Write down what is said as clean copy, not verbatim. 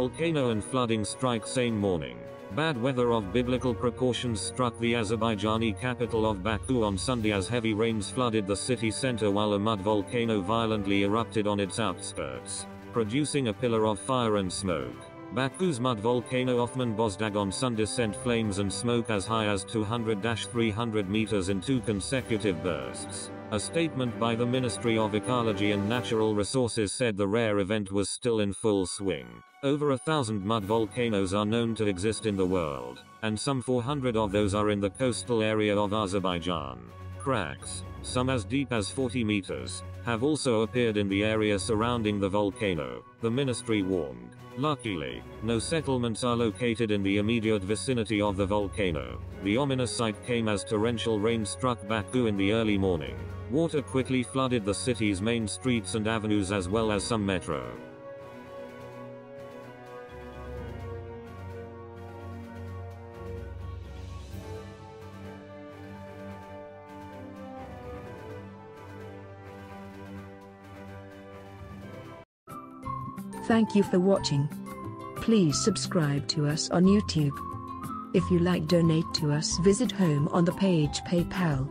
Volcano and flooding strike same morning. Bad weather of biblical precautions struck the Azerbaijani capital of Baku on Sunday as heavy rains flooded the city center while a mud volcano violently erupted on its outskirts, producing a pillar of fire and smoke. Baku's mud volcano Othman Bozdag on Sunday sent flames and smoke as high as 200-300 meters in 2 consecutive bursts. A statement by the Ministry of Ecology and Natural Resources said the rare event was still in full swing. Over 1,000 mud volcanoes are known to exist in the world, and some 400 of those are in the coastal area of Azerbaijan. Cracks, some as deep as 40 meters, have also appeared in the area surrounding the volcano, the ministry warned. Luckily, no settlements are located in the immediate vicinity of the volcano. The ominous sight came as torrential rain struck Baku in the early morning. Water quickly flooded the city's main streets and avenues as well as some metro. Thank you for watching. Please subscribe to us on YouTube. If you like, donate to us, visit home on the page PayPal.